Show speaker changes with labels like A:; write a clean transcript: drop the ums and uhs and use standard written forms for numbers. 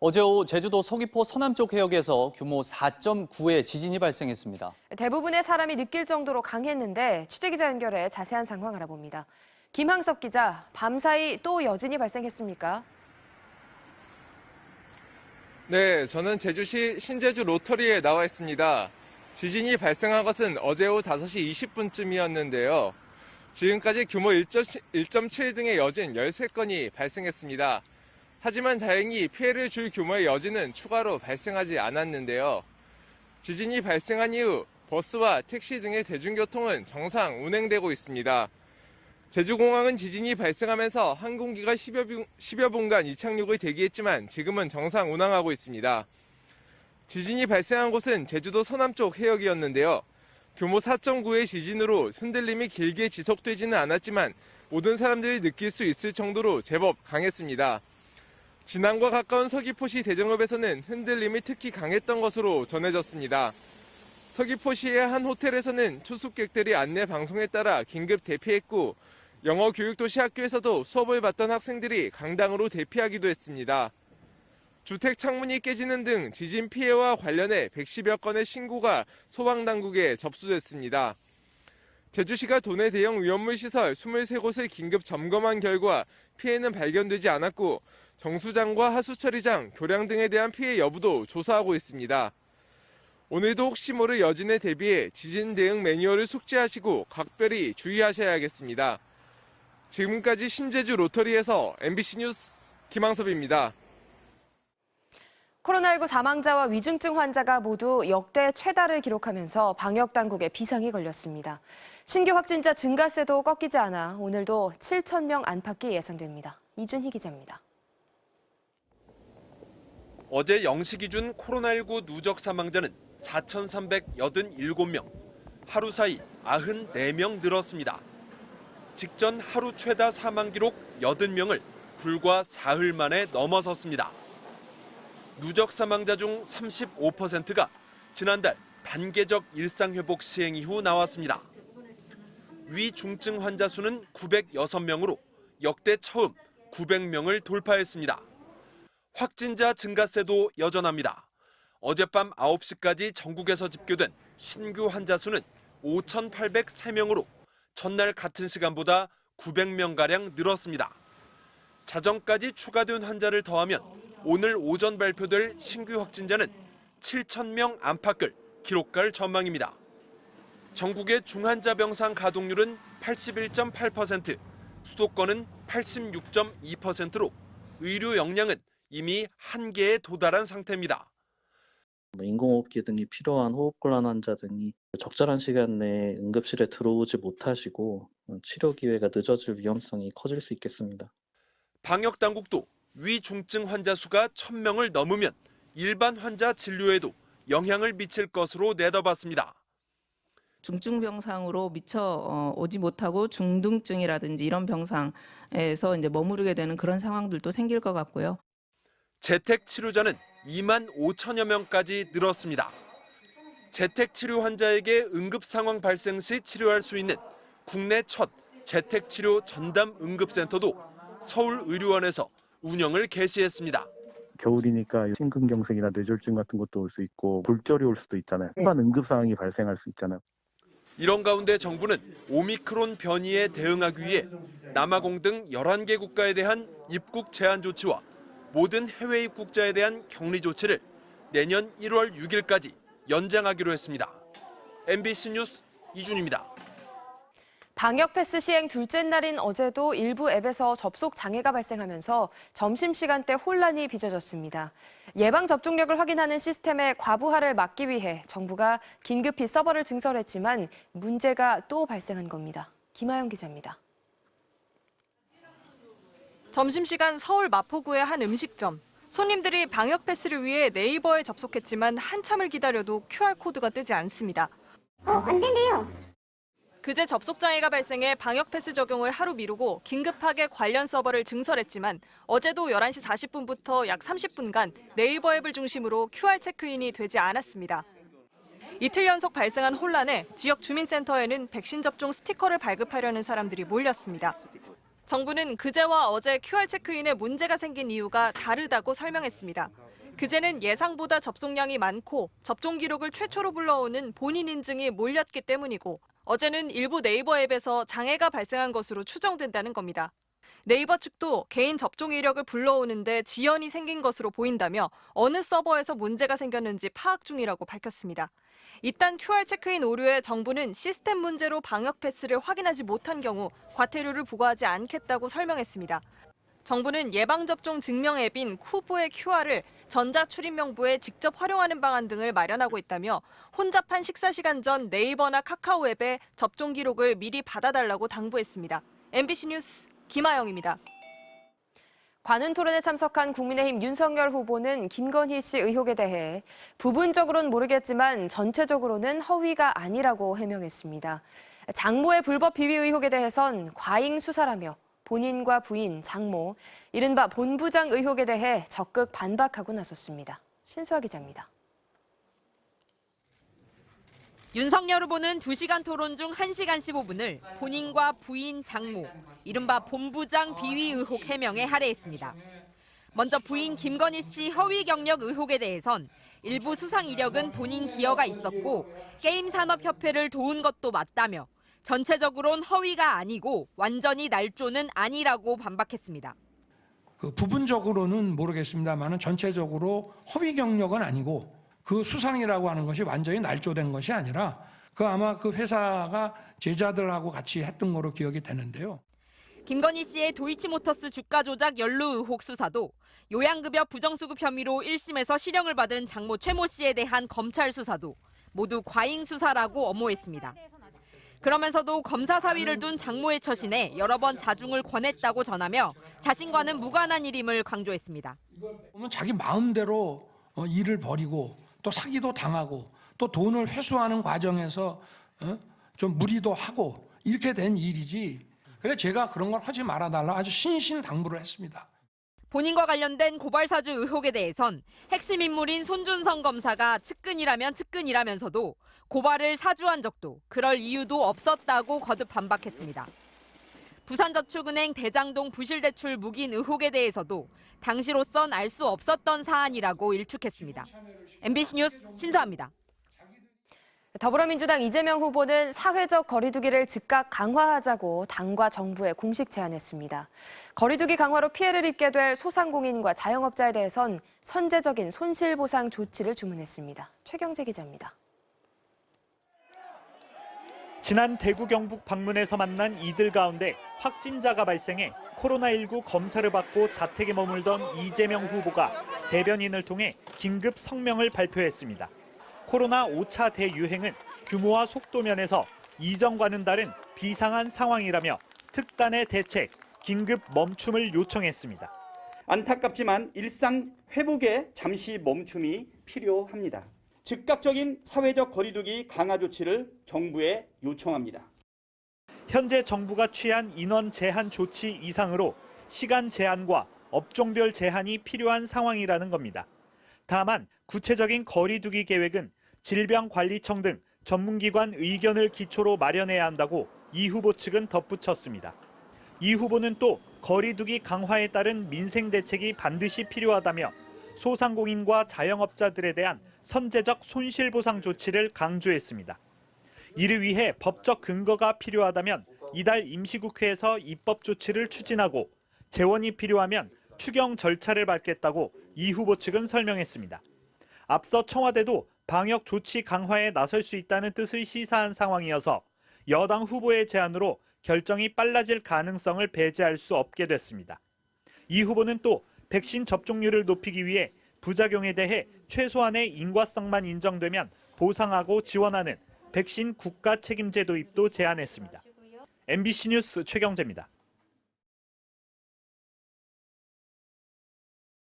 A: 어제 오후 제주도 서귀포 서남쪽 해역에서 규모 4.9의 지진이 발생했습니다.
B: 대부분의 사람이 느낄 정도로 강했는데 취재기자 연결해 자세한 상황 알아봅니다. 김항섭 기자, 밤사이 또 여진이 발생했습니까?
C: 네, 저는 제주시 신제주 로터리에 나와 있습니다. 지진이 발생한 것은 어제 오후 5시 20분쯤이었는데요. 지금까지 규모 1.7 등의 여진 13건이 발생했습니다. 하지만 다행히 피해를 줄 규모의 여진은 추가로 발생하지 않았는데요. 지진이 발생한 이후 버스와 택시 등의 대중교통은 정상 운행되고 있습니다. 제주공항은 지진이 발생하면서 항공기가 10여 분간 이착륙을 대기했지만 지금은 정상 운항하고 있습니다. 지진이 발생한 곳은 제주도 서남쪽 해역이었는데요. 규모 4.9의 지진으로 흔들림이 길게 지속되지는 않았지만 모든 사람들이 느낄 수 있을 정도로 제법 강했습니다. 진안과 가까운 서귀포시 대정읍에서는 흔들림이 특히 강했던 것으로 전해졌습니다. 서귀포시의 한 호텔에서는 투숙객들이 안내 방송에 따라 긴급 대피했고 영어 교육도시 학교에서도 수업을 받던 학생들이 강당으로 대피하기도 했습니다. 주택 창문이 깨지는 등 지진 피해와 관련해 110여 건의 신고가 소방당국에 접수됐습니다. 제주시가 도내 대형 위험물 시설 23곳을 긴급 점검한 결과 피해는 발견되지 않았고 정수장과 하수처리장, 교량 등에 대한 피해 여부도 조사하고 있습니다. 오늘도 혹시 모를 여진에 대비해 지진 대응 매뉴얼을 숙지하시고 각별히 주의하셔야겠습니다. 지금까지 신제주 로터리에서 MBC 뉴스 김항섭입니다.
B: 코로나19 사망자와 위중증 환자가 모두 역대 최다를 기록하면서 방역당국에 비상이 걸렸습니다. 신규 확진자 증가세도 꺾이지 않아 오늘도 7,000명 안팎이 예상됩니다. 이준희 기자입니다.
D: 어제 0시 기준 코로나19 누적 사망자는 4,387명, 하루 사이 94명 늘었습니다. 직전 하루 최다 사망 기록 80명을 불과 사흘 만에 넘어섰습니다. 누적 사망자 중 35%가 지난달 단계적 일상회복 시행 이후 나왔습니다. 위중증 환자 수는 906명으로 역대 처음 900명을 돌파했습니다. 확진자 증가세도 여전합니다. 어젯밤 9시까지 전국에서 집계된 신규 환자 수는 5,803명으로 전날 같은 시간보다 900명가량 늘었습니다. 자정까지 추가된 환자를 더하면 오늘 오전 발표될 신규 확진자는 7,000명 안팎을 기록할 전망입니다. 전국의 중환자 병상 가동률은 81.8%, 수도권은 86.2%로 의료 역량은 이미 한계에 도달한 상태입니다.
E: 인공호흡기 등이 필요한 호흡곤란 환자 등이 적절한 시간 내에 응급실에 들어오지 못하시고 치료 기회가 늦어질 위험성이 커질 수 있겠습니다.
D: 방역 당국도 위중증 환자 수가 1,000명을 넘으면 일반 환자 진료에도 영향을 미칠 것으로 내다봤습니다.
F: 중증 병상으로 미처 오지 못하고 중등증이라든지 이런 병상에서 이제 머무르게 되는 그런 상황들도 생길 것 같고요.
D: 재택 치료자는 2만 5천여 명까지 늘었습니다. 재택 치료 환자에게 응급 상황 발생 시 치료할 수 있는 국내 첫 재택 치료 전담 응급센터도 서울의료원에서 운영을 개시했습니다.
G: 겨울이니까 심근경색이나 뇌졸중 같은 것도 올 수 있고 골절이 올 수도 있잖아요. 일반 응급 상황이 발생할 수 있잖아요.
D: 이런 가운데 정부는 오미크론 변이에 대응하기 위해 남아공 등 11개 국가에 대한 입국 제한 조치와 모든 해외 입국자에 대한 격리 조치를 내년 1월 6일까지 연장하기로 했습니다. MBC 뉴스 이준입니다.
B: 방역 패스 시행 둘째 날인 어제도 일부 앱에서 접속 장애가 발생하면서 점심시간대 혼란이 빚어졌습니다. 예방 접종력을 확인하는 시스템의 과부하를 막기 위해 정부가 긴급히 서버를 증설했지만 문제가 또 발생한 겁니다. 김하영 기자입니다.
H: 점심시간 서울 마포구의 한 음식점. 손님들이 방역 패스를 위해 네이버에 접속했지만 한참을 기다려도 QR코드가 뜨지 않습니다.
I: 안 된대요.
H: 그제 접속 장애가 발생해 방역 패스 적용을 하루 미루고 긴급하게 관련 서버를 증설했지만 어제도 11시 40분부터 약 30분간 네이버 앱을 중심으로 QR 체크인이 되지 않았습니다. 이틀 연속 발생한 혼란에 지역 주민센터에는 백신 접종 스티커를 발급하려는 사람들이 몰렸습니다. 정부는 그제와 어제 QR 체크인에 문제가 생긴 이유가 다르다고 설명했습니다. 그제는 예상보다 접종량이 많고 접종 기록을 최초로 불러오는 본인 인증이 몰렸기 때문이고 어제는 일부 네이버 앱에서 장애가 발생한 것으로 추정된다는 겁니다. 네이버 측도 개인 접종 이력을 불러오는데 지연이 생긴 것으로 보인다며 어느 서버에서 문제가 생겼는지 파악 중이라고 밝혔습니다. 이딴 QR 체크인 오류에 정부는 시스템 문제로 방역 패스를 확인하지 못한 경우 과태료를 부과하지 않겠다고 설명했습니다. 정부는 예방접종 증명 앱인 쿠보의 QR을 전자출입명부에 직접 활용하는 방안 등을 마련하고 있다며 혼잡한 식사 시간 전 네이버나 카카오 앱에 접종 기록을 미리 받아달라고 당부했습니다. MBC 뉴스 김아영입니다.
B: 관훈 토론에 참석한 국민의힘 윤석열 후보는 김건희 씨 의혹에 대해 부분적으로는 모르겠지만 전체적으로는 허위가 아니라고 해명했습니다. 장모의 불법 비위 의혹에 대해선 과잉 수사라며 본인과 부인, 장모, 이른바 본부장 의혹에 대해 적극 반박하고 나섰습니다. 신수아 기자입니다.
I: 윤석열 후보는 2시간 토론 중 1시간 15분을 본인과 부인, 장모, 이른바 본부장 비위 의혹 해명에 할애했습니다. 먼저 부인 김건희 씨 허위 경력 의혹에 대해선 일부 수상 이력은 본인 기여가 있었고 게임산업협회를 도운 것도 맞다며 전체적으로는 허위가 아니고 완전히 날조는 아니라고 반박했습니다.
J: 부분적으로는 모르겠습니다만 전체적으로 허위 경력은 아니고 그 수상이라고 하는 것이 완전히 날조된 것이 아니라 아마 그 회사가 제자들하고 같이 했던 거로 기억이 되는데요.
I: 김건희 씨의 도이치모터스 주가 조작 연루 의혹 수사도 요양급여 부정수급 혐의로 1심에서 실형을 받은 장모 최모 씨에 대한 검찰 수사도 모두 과잉 수사라고 엄호했습니다. 그러면서도 검사 사위를 둔 장모의 처신에 여러 번 자중을 권했다고 전하며 자신과는 무관한 일임을 강조했습니다.
J: 자기 마음대로 일을 벌이고 또 사기도 당하고 또 돈을 회수하는 과정에서 좀 무리도 하고 이렇게 된 일이지. 그래서 제가 그런 걸 하지 말아달라 아주 신신당부를 했습니다.
I: 본인과 관련된 고발사주 의혹에 대해선 핵심 인물인 손준성 검사가 측근이라면 측근이라면서도 고발을 사주한 적도 그럴 이유도 없었다고 거듭 반박했습니다. 부산저축은행 대장동 부실대출 묵인 의혹에 대해서도 당시로선 알 수 없었던 사안이라고 일축했습니다. MBC 뉴스 신수아입니다.
B: 더불어민주당 이재명 후보는 사회적 거리두기를 즉각 강화하자고 당과 정부에 공식 제안했습니다. 거리두기 강화로 피해를 입게 될 소상공인과 자영업자에 대해선 선제적인 손실보상 조치를 주문했습니다. 최경재 기자입니다.
K: 지난 대구 경북 방문에서 만난 이들 가운데 확진자가 발생해 코로나19 검사를 받고 자택에 머물던 이재명 후보가 대변인을 통해 긴급 성명을 발표했습니다. 코로나 5차 대유행은 규모와 속도 면에서 이전과는 다른 비상한 상황이라며 특단의 대책, 긴급 멈춤을 요청했습니다.
L: 안타깝지만 일상 회복에 잠시 멈춤이 필요합니다. 즉각적인 사회적 거리두기 강화 조치를 정부에 요청합니다.
K: 현재 정부가 취한 인원 제한 조치 이상으로 시간 제한과 업종별 제한이 필요한 상황이라는 겁니다. 다만 구체적인 거리두기 계획은 질병관리청 등 전문기관 의견을 기초로 마련해야 한다고 이 후보 측은 덧붙였습니다. 이 후보는 또 거리두기 강화에 따른 민생 대책이 반드시 필요하다며 소상공인과 자영업자들에 대한 선제적 손실보상 조치를 강조했습니다. 이를 위해 법적 근거가 필요하다면 이달 임시국회에서 입법 조치를 추진하고 재원이 필요하면 추경 절차를 밟겠다고 이 후보 측은 설명했습니다. 앞서 청와대도 방역 조치 강화에 나설 수 있다는 뜻을 시사한 상황이어서 여당 후보의 제안으로 결정이 빨라질 가능성을 배제할 수 없게 됐습니다. 이 후보는 또 백신 접종률을 높이기 위해 부작용에 대해 최소한의 인과성만 인정되면 보상하고 지원하는 백신 국가 책임제 도입도 제안했습니다. MBC 뉴스 최경재입니다.